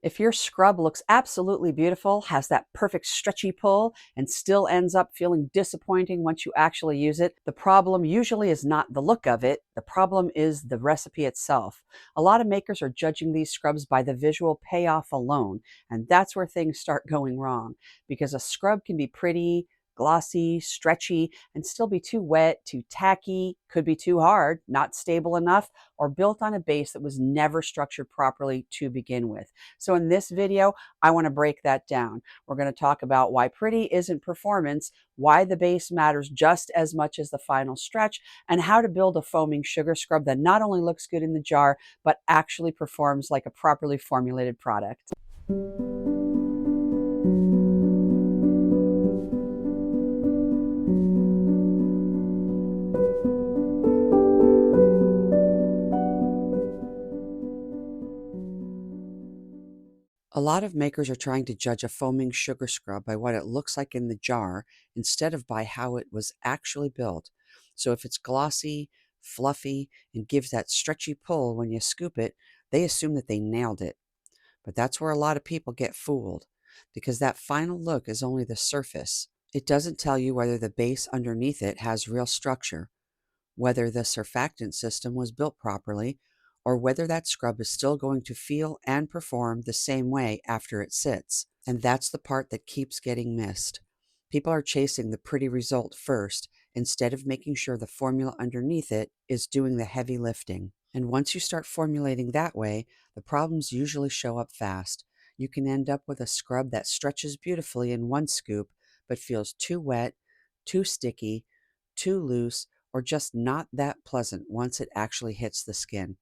If your scrub looks absolutely beautiful, has that perfect stretchy pull, and still ends up feeling disappointing once you actually use it, the problem usually is not the look of it. The problem is the recipe itself. A lot of makers are judging these scrubs by the visual payoff alone, and that's where things start going wrong, because a scrub can be pretty, glossy, stretchy, and still be too wet, too tacky, could be too hard, not stable enough, or built on a base that was never structured properly to begin with. So in this video, I want to break that down. We're going to talk about why pretty isn't performance, why the base matters just as much as the final stretch, and how to build a foaming sugar scrub that not only looks good in the jar, but actually performs like a properly formulated product. A lot of makers are trying to judge a foaming sugar scrub by what it looks like in the jar instead of by how it was actually built. So if it's glossy, fluffy, and gives that stretchy pull when you scoop it, they assume that they nailed it. But that's where a lot of people get fooled, because that final look is only the surface. It doesn't tell you whether the base underneath it has real structure, whether the surfactant system was built properly, or whether that scrub is still going to feel and perform the same way after it sits. And that's the part that keeps getting missed. People are chasing the pretty result first, instead of making sure the formula underneath it is doing the heavy lifting. And once you start formulating that way, the problems usually show up fast. You can end up with a scrub that stretches beautifully in one scoop, but feels too wet, too sticky, too loose, or just not that pleasant once it actually hits the skin.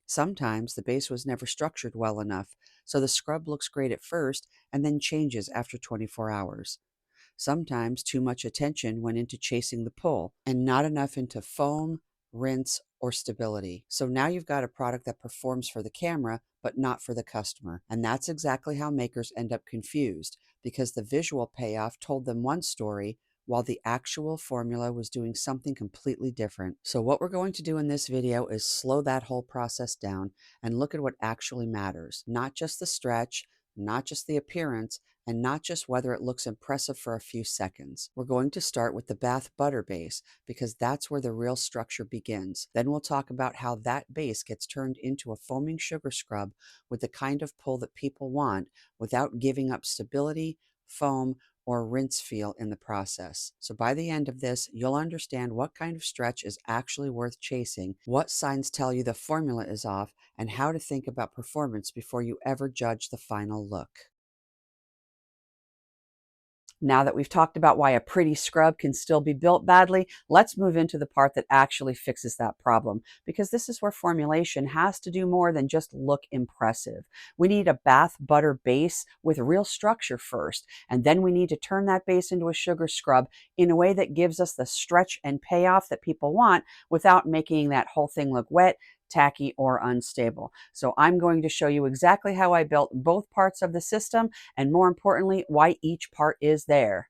Sometimes the base was never structured well enough, so the scrub looks great at first and then changes after 24 hours. Sometimes too much attention went into chasing the pull and not enough into foam, rinse, or stability. So now you've got a product that performs for the camera, but not for the customer. And that's exactly how makers end up confused, because the visual payoff told them one story while the actual formula was doing something completely different. So what we're going to do in this video is slow that whole process down and look at what actually matters, not just the stretch, not just the appearance, and not just whether it looks impressive for a few seconds. We're going to start with the bath butter base, because that's where the real structure begins. Then we'll talk about how that base gets turned into a foaming sugar scrub with the kind of pull that people want without giving up stability, foam, or rinse feel in the process. So by the end of this, you'll understand what kind of stretch is actually worth chasing, what signs tell you the formula is off, and how to think about performance before you ever judge the final look. Now that we've talked about why a pretty scrub can still be built badly, let's move into the part that actually fixes that problem, because this is where formulation has to do more than just look impressive. We need a bath butter base with real structure first, and then we need to turn that base into a sugar scrub in a way that gives us the stretch and payoff that people want without making that whole thing look wet, tacky, or unstable. So I'm going to show you exactly how I built both parts of the system, and more importantly, why each part is there.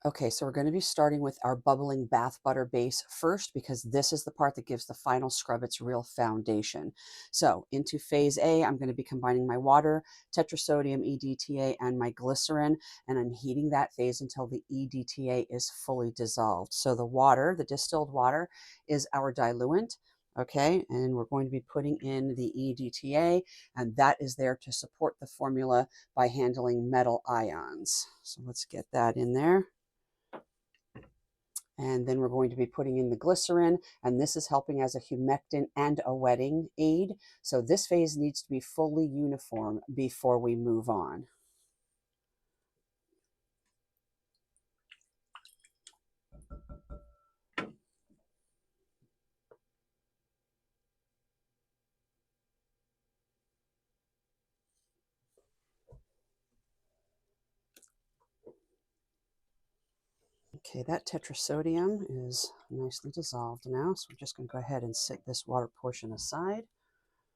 Okay, so we're going to be starting with our bubbling bath butter base first, because this is the part that gives the final scrub its real foundation. So into phase A, I'm going to be combining my water, tetrasodium EDTA, and my glycerin, and I'm heating that phase until the EDTA is fully dissolved. So the water, the distilled water, is our diluent. Okay, and we're going to be putting in the EDTA, and that is there to support the formula by handling metal ions. So let's get that in there. And then we're going to be putting in the glycerin, and this is helping as a humectant and a wetting aid. So this phase needs to be fully uniform before we move on. Okay, that tetrasodium is nicely dissolved now, so we're just going to go ahead and set this water portion aside.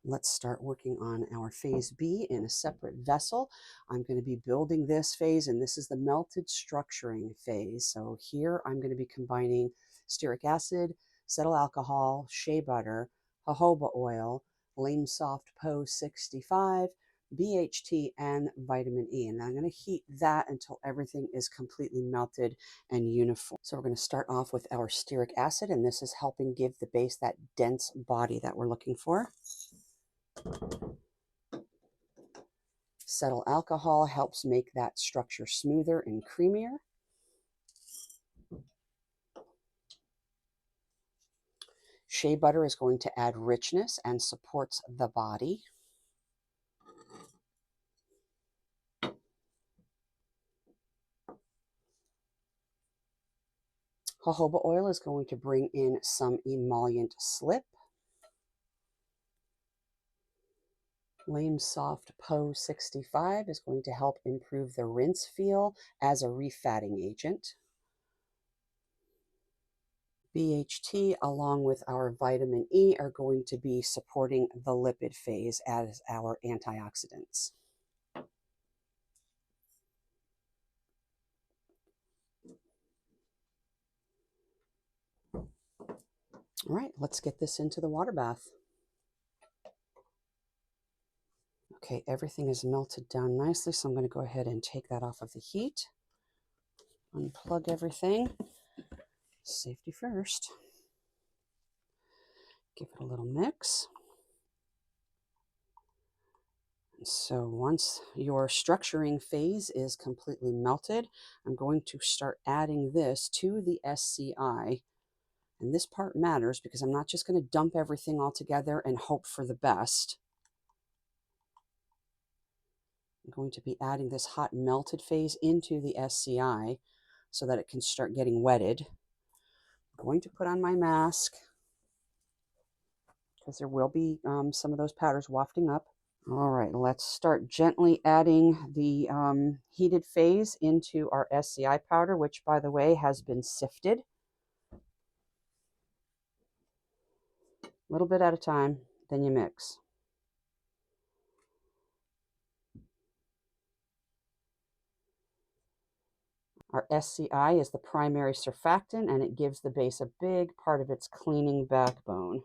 Let's start working on our phase B in a separate vessel. I'm going to be building this phase, and this is the melted structuring phase. So here I'm going to be combining stearic acid, cetyl alcohol, shea butter, jojoba oil, lame soft PO 65, BHT, and vitamin E. And I'm going to heat that until everything is completely melted and uniform. So we're going to start off with our stearic acid, and this is helping give the base that dense body that we're looking for. Cetyl alcohol helps make that structure smoother and creamier. Shea butter is going to add richness and supports the body. Jojoba oil is going to bring in some emollient slip. Lame Soft PO 65 is going to help improve the rinse feel as a refatting agent. BHT along with our vitamin E are going to be supporting the lipid phase as our antioxidants. All right, let's get this into the water bath. Okay, everything is melted down nicely, so I'm going to go ahead and take that off of the heat. Unplug everything. Safety first. Give it a little mix. So once your structuring phase is completely melted, I'm going to start adding this to the SCI. And this part matters because I'm not just going to dump everything all together and hope for the best. I'm going to be adding this hot melted phase into the SCI so that it can start getting wetted. I'm going to put on my mask because there will be some of those powders wafting up. All right, let's start gently adding the heated phase into our SCI powder, which, by the way, has been sifted. A little bit at a time, then you mix. Our SCI is the primary surfactant, and it gives the base a big part of its cleaning backbone.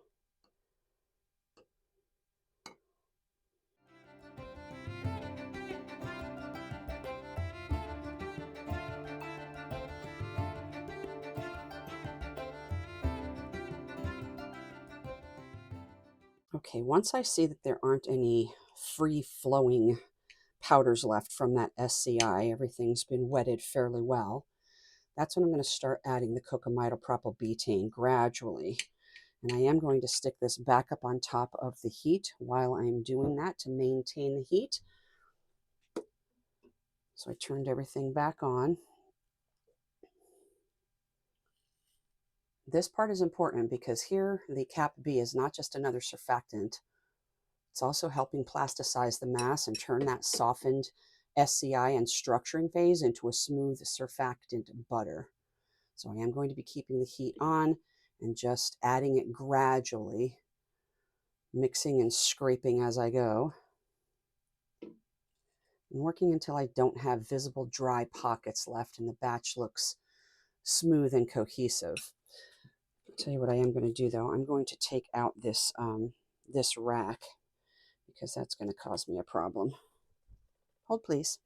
Okay, once I see that there aren't any free-flowing powders left from that SCI, everything's been wetted fairly well, that's when I'm going to start adding the cocamidal propylbutane gradually. And I am going to stick this back up on top of the heat while I'm doing that to maintain the heat. So I turned everything back on. This part is important because here the Cap B is not just another surfactant. It's also helping plasticize the mass and turn that softened SCI and structuring phase into a smooth surfactant butter. So I am going to be keeping the heat on and just adding it gradually, mixing and scraping as I go, and working until I don't have visible dry pockets left and the batch looks smooth and cohesive. I'll tell you what I am going to do though. I'm going to take out this this rack because that's going to cause me a problem. Hold please.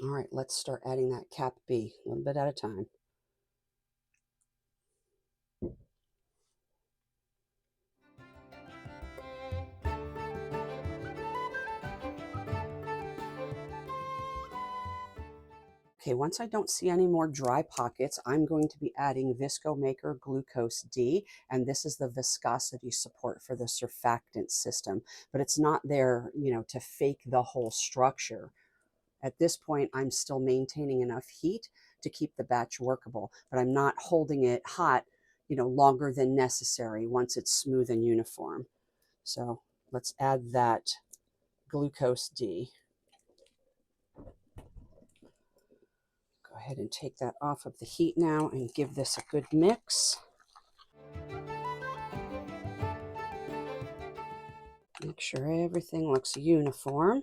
All right, let's start adding that Cap B a little bit at a time. Okay, once I don't see any more dry pockets, I'm going to be adding Viscomaker Glucose D, and this is the viscosity support for the surfactant system, but it's not there, to fake the whole structure. At this point, I'm still maintaining enough heat to keep the batch workable, but I'm not holding it hot, longer than necessary once it's smooth and uniform. So let's add that Glucose D. Go ahead and take that off of the heat now and give this a good mix. Make sure everything looks uniform.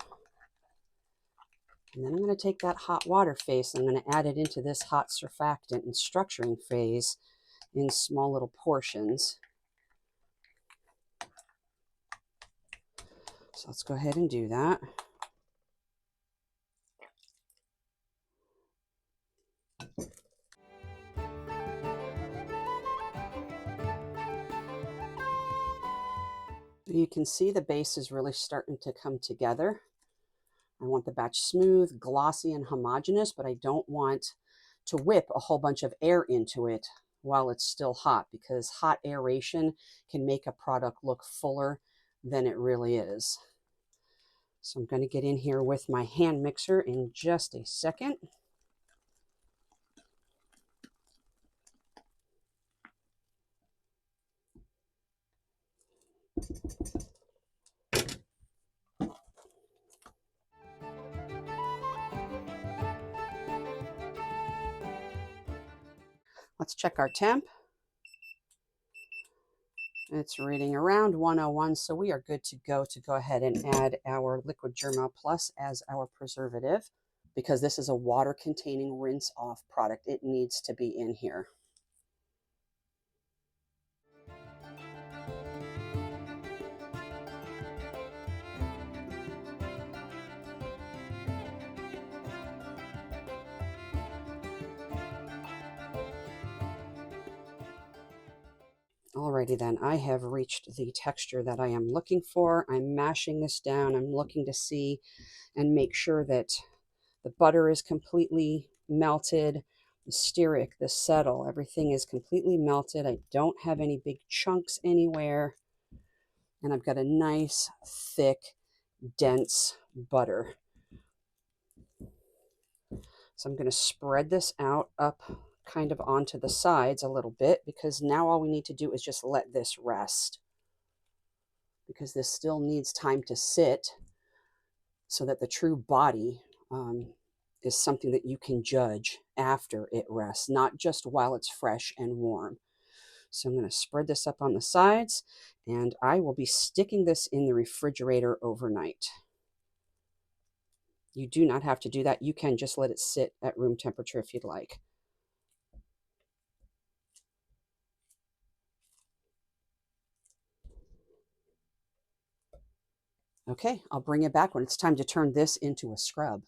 And then I'm going to take that hot water phase and I'm going to add it into this hot surfactant and structuring phase in small little portions. So let's go ahead and do that. You can see the base is really starting to come together. I want the batch smooth, glossy, and homogeneous, but I don't want to whip a whole bunch of air into it while it's still hot, because hot aeration can make a product look fuller than it really is. So I'm going to get in here with my hand mixer in just a second. Let's check our temp. It's reading around 101, so we are good to go ahead and add our Liquid Germall Plus as our preservative. Because this is a water-containing rinse-off product, it needs to be in here. Alrighty then, I have reached the texture that I am looking for. I'm mashing this down. I'm looking to see and make sure that the butter is completely melted, the stearic, the settle, everything is completely melted. I don't have any big chunks anywhere. And I've got a nice, thick, dense butter. So I'm going to spread this out up kind of onto the sides a little bit, because now all we need to do is just let this rest, because this still needs time to sit so that the true body is something that you can judge after it rests, not just while it's fresh and warm. So I'm going to spread this up on the sides, and I will be sticking this in the refrigerator overnight. You do not have to do that. You can just let it sit at room temperature if you'd like. Okay, I'll bring it back when it's time to turn this into a scrub.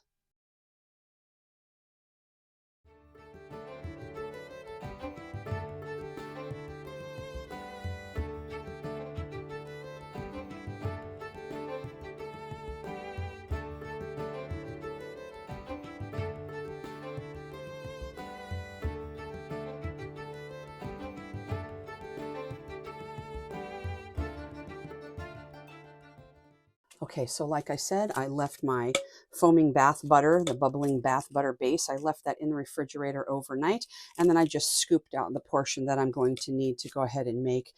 Okay, so like I said, I left my foaming bath butter, the bubbling bath butter base, I left that in the refrigerator overnight, and then I just scooped out the portion that I'm going to need to go ahead and make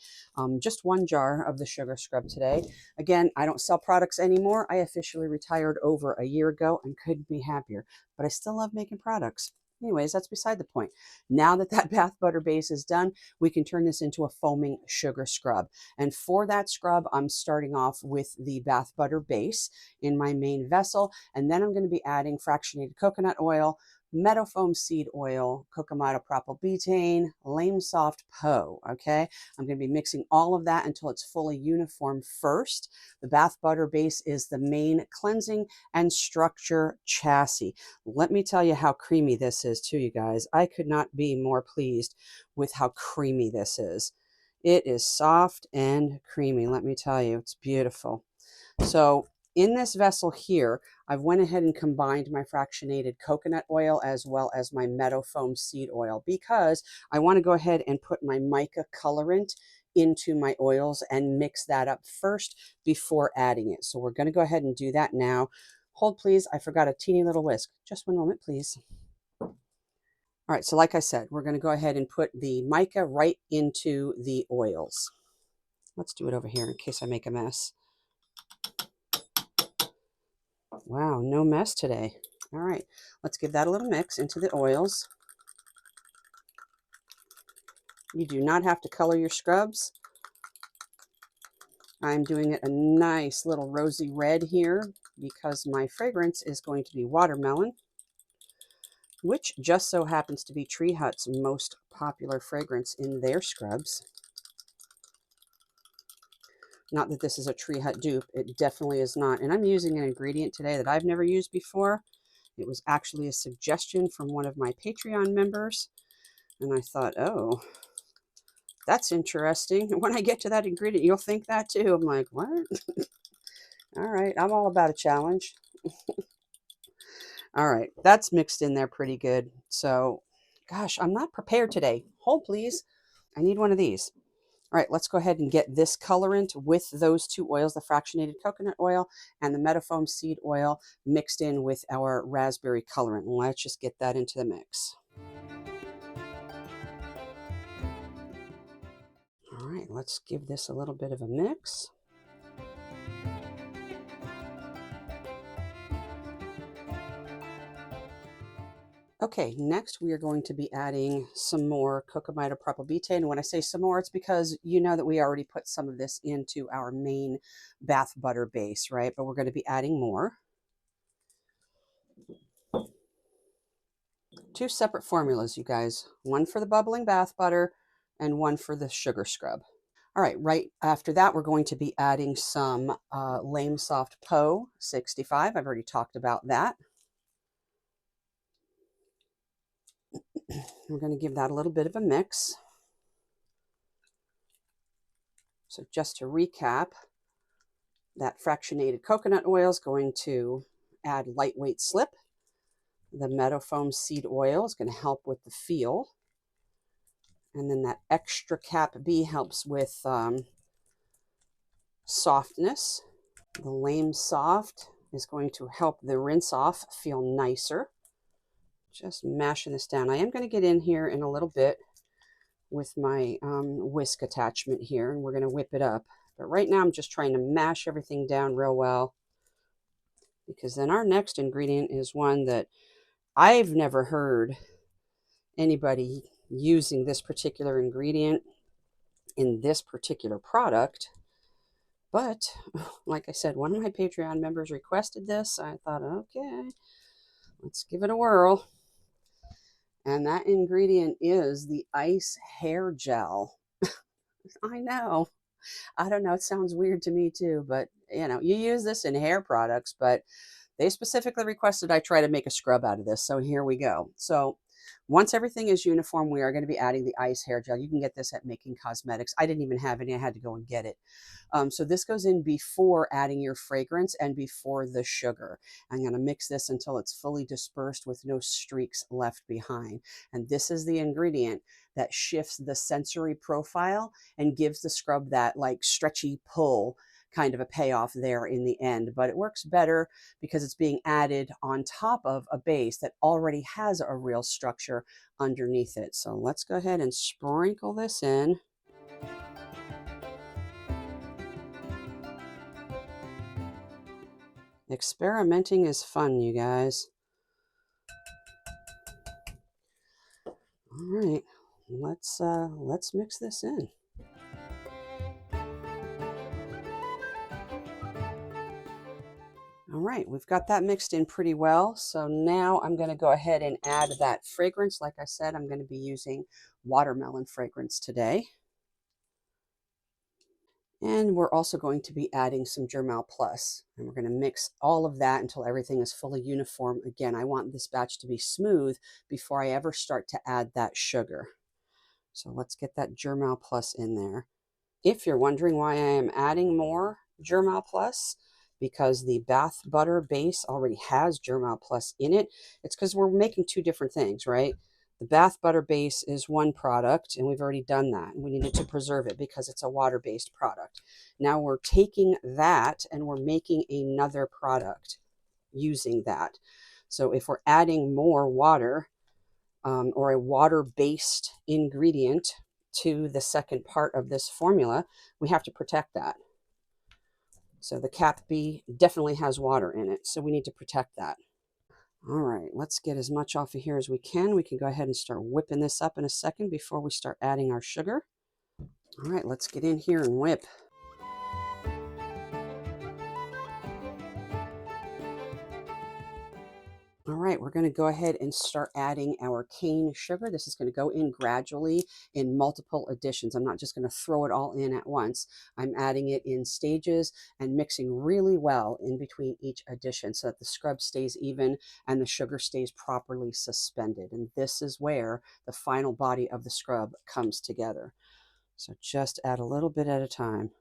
just one jar of the sugar scrub today. Again, I don't sell products anymore. I officially retired over a year ago and couldn't be happier, but I still love making products. Anyways, that's beside the point. Now that that bath butter base is done, we can turn this into a foaming sugar scrub. And for that scrub, I'm starting off with the bath butter base in my main vessel. And then I'm going to be adding fractionated coconut oil, meadow foam seed oil, Kokomato propylbutane, lame soft PO. Okay, I'm going to be mixing all of that until it's fully uniform first. The bath butter base is the main cleansing and structure chassis. Let me tell you how creamy this is too, you guys. I could not be more pleased with how creamy this is. It is soft and creamy, let me tell you. It's beautiful. So in this vessel here, I've went ahead and combined my fractionated coconut oil as well as my meadow foam seed oil, because I want to go ahead and put my mica colorant into my oils and mix that up first before adding it. So we're going to go ahead and do that now. Hold please, I forgot a teeny little whisk. Just one moment, please. All right, so like I said, we're going to go ahead and put the mica right into the oils. Let's do it over here in case I make a mess. Wow, no mess today. All right, let's give that a little mix into the oils. You do not have to color your scrubs. I'm doing it a nice little rosy red here because my fragrance is going to be watermelon, which just so happens to be Tree Hut's most popular fragrance in their scrubs. Not that this is a Tree Hut dupe. It definitely is not. And I'm using an ingredient today that I've never used before. It was actually a suggestion from one of my Patreon members. And I thought, oh, that's interesting. And when I get to that ingredient, you'll think that too. I'm like, what? All right. I'm all about a challenge. All right. That's mixed in there pretty good. So, gosh, I'm not prepared today. Hold, please. I need one of these. All right, let's go ahead and get this colorant with those two oils, the fractionated coconut oil and the metafoam seed oil, mixed in with our raspberry colorant. Let's just get that into the mix. All right, let's give this a little bit of a mix. Okay, next we are going to be adding some more cocamide propylbutane. And when I say some more, it's because you know that we already put some of this into our main bath butter base, right? But we're going to be adding more. Two separate formulas, you guys. One for the bubbling bath butter and one for the sugar scrub. All right after that, we're going to be adding some Lame Soft Poe 65. I've already talked about that. We're going to give that a little bit of a mix. So just to recap, that fractionated coconut oil is going to add lightweight slip. The metafoam seed oil is going to help with the feel. And then that extra cap B helps with softness. The Lame Soft is going to help the rinse off feel nicer. Just mashing this down. I am going to get in here in a little bit with my whisk attachment here, and we're going to whip it up. But right now I'm just trying to mash everything down real well, because then our next ingredient is one that I've never heard anybody using this particular ingredient in this particular product. But like I said, one of my Patreon members requested this. I thought, okay, let's give it a whirl. And that ingredient is the ice hair gel. I know. I don't know. It sounds weird to me too, but you know, you use this in hair products, but they specifically requested I try to make a scrub out of this. So here we go. So once everything is uniform, we are going to be adding the ice hair gel. You can get this at Making Cosmetics. I didn't even have any. I had to go and get it. So this goes in before adding your fragrance and before the sugar. I'm going to mix this until it's fully dispersed with no streaks left behind. And this is the ingredient that shifts the sensory profile and gives the scrub that like stretchy pull kind of a payoff there in the end. But it works better because it's being added on top of a base that already has a real structure underneath it. So let's go ahead and sprinkle this in. Experimenting is fun, you guys. All right, let's mix this in. All right, we've got that mixed in pretty well. So now I'm going to go ahead and add that fragrance. Like I said, I'm going to be using watermelon fragrance today. And we're also going to be adding some Germal Plus. And we're going to mix all of that until everything is fully uniform. Again, I want this batch to be smooth before I ever start to add that sugar. So let's get that Germal Plus in there. If you're wondering why I am adding more Germal Plus, because the bath butter base already has Germal Plus in it, it's because we're making two different things, right? The bath butter base is one product, and we've already done that. And we needed to preserve it because it's a water-based product. Now we're taking that and we're making another product using that. So if we're adding more water or a water-based ingredient to the second part of this formula, we have to protect that. So the cap B definitely has water in it, so we need to protect that. All right, let's get as much off of here as we can. We can go ahead and start whipping this up in a second before we start adding our sugar. All right, let's get in here and whip. All right, we're going to go ahead and start adding our cane sugar. This is going to go in gradually in multiple additions. I'm not just going to throw it all in at once. I'm adding it in stages and mixing really well in between each addition so that the scrub stays even and the sugar stays properly suspended. And this is where the final body of the scrub comes together. So just add a little bit at a time.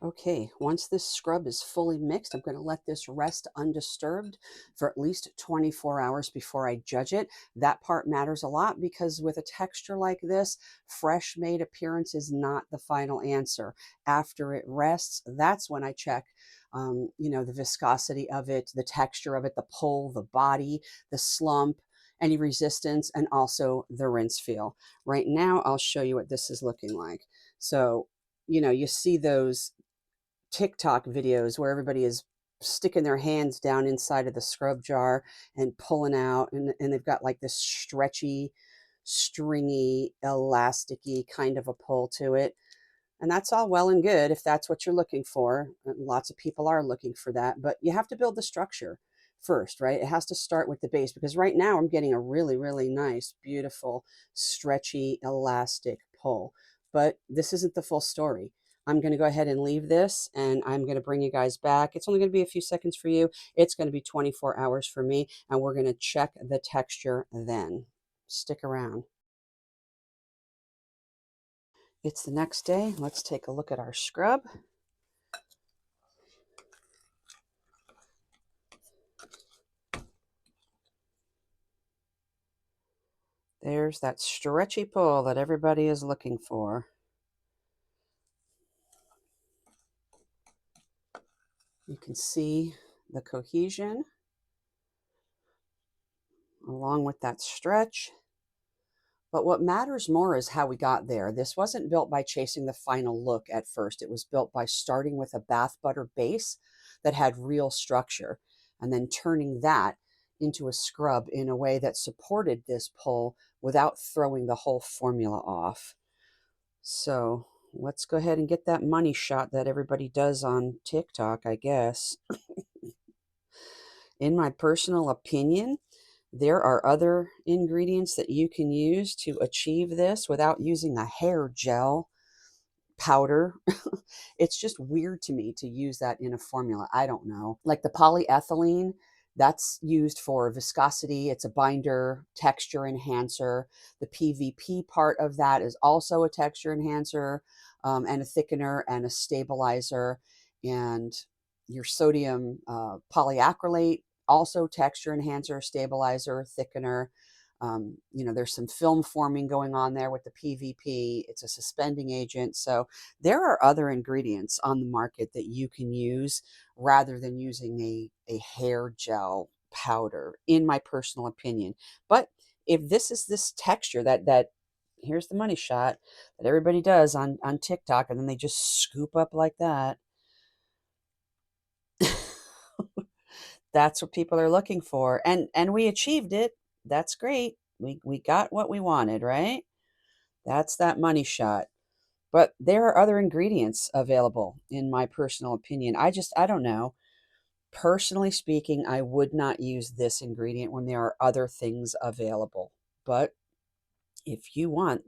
Okay, once this scrub is fully mixed, I'm going to let this rest undisturbed for at least 24 hours before I judge it. That part matters a lot because with a texture like this, fresh made appearance is not the final answer. After it rests, that's when I check the viscosity of it, the texture of it, the pull, the body, the slump, any resistance, and also the rinse feel. Right now, I'll show you what this is looking like. So, you see those TikTok videos where everybody is sticking their hands down inside of the scrub jar and pulling out, and they've got like this stretchy, stringy, elasticy kind of a pull to it. And that's all well and good if that's what you're looking for. Lots of people are looking for that, but you have to build the structure first, right? It has to start with the base because right now I'm getting a really, really nice, beautiful, stretchy, elastic pull. But this isn't the full story. I'm going to go ahead and leave this and I'm going to bring you guys back. It's only going to be a few seconds for you. It's going to be 24 hours for me, and we're going to check the texture then. Stick around. It's the next day. Let's take a look at our scrub. There's that stretchy pull that everybody is looking for. You can see the cohesion along with that stretch. But what matters more is how we got there. This wasn't built by chasing the final look at first. It was built by starting with a bath butter base that had real structure and then turning that into a scrub in a way that supported this pull without throwing the whole formula off. So let's go ahead and get that money shot that everybody does on TikTok, I guess. In my personal opinion, there are other ingredients that you can use to achieve this without using a hair gel powder. It's just weird to me to use that in a formula. I don't know. Like the polyethylene, that's used for viscosity. It's a binder, texture enhancer. The PVP part of that is also a texture enhancer, and a thickener and a stabilizer. And your sodium polyacrylate, also texture enhancer, stabilizer, thickener. There's some film forming going on there with the PVP. It's a suspending agent. So there are other ingredients on the market that you can use rather than using a hair gel powder, in my personal opinion. But if this is this texture that here's the money shot that everybody does on TikTok, and then they just scoop up like that. That's what people are looking for. And we achieved it. That's great. We got what we wanted, right? That's that money shot. But there are other ingredients available, in my personal opinion. I don't know. Personally speaking, I would not use this ingredient when there are other things available. But if you want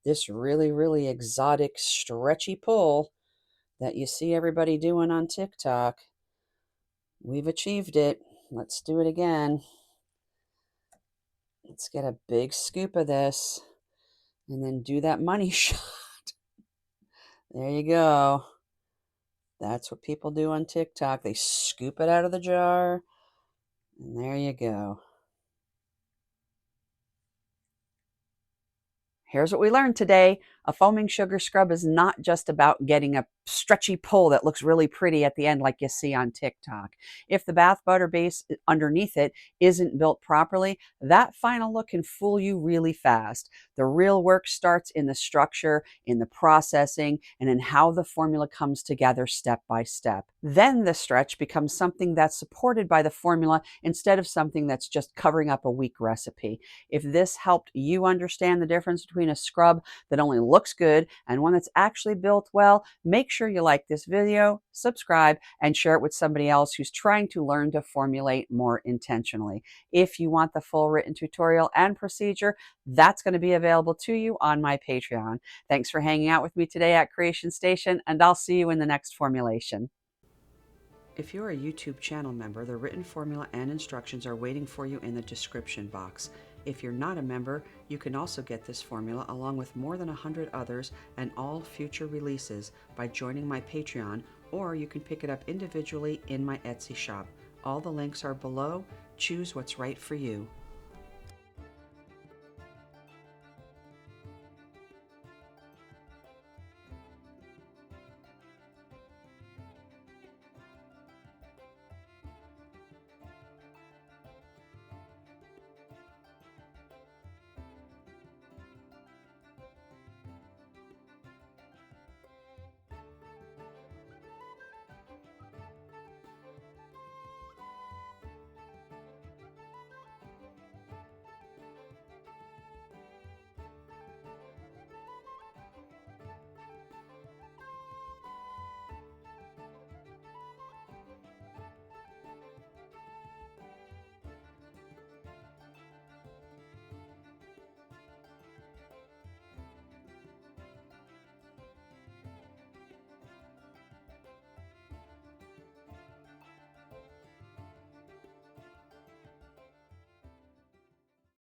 this really, really exotic, stretchy pull that you see everybody doing on TikTok, we've achieved it. Let's do it again. Let's get a big scoop of this and then do that money shot. There you go. That's what people do on TikTok. They scoop it out of the jar, and there you go. Here's what we learned today. A foaming sugar scrub is not just about getting a stretchy pull that looks really pretty at the end like you see on TikTok. If the bath butter base underneath it isn't built properly, that final look can fool you really fast. The real work starts in the structure, in the processing, and in how the formula comes together step by step. Then the stretch becomes something that's supported by the formula instead of something that's just covering up a weak recipe. If this helped you understand the difference between a scrub that only looks good and one that's actually built well, make sure you like this video, subscribe, and share it with somebody else who's trying to learn to formulate more intentionally. If you want the full written tutorial and procedure, that's going to be available to you on my Patreon. Thanks for hanging out with me today at Creation Station, and I'll see you in the next formulation. If you're a YouTube channel member, the written formula and instructions are waiting for you in the description box. If you're not a member, you can also get this formula along with more than 100 others and all future releases by joining my Patreon, or you can pick it up individually in my Etsy shop. All the links are below. Choose what's right for you.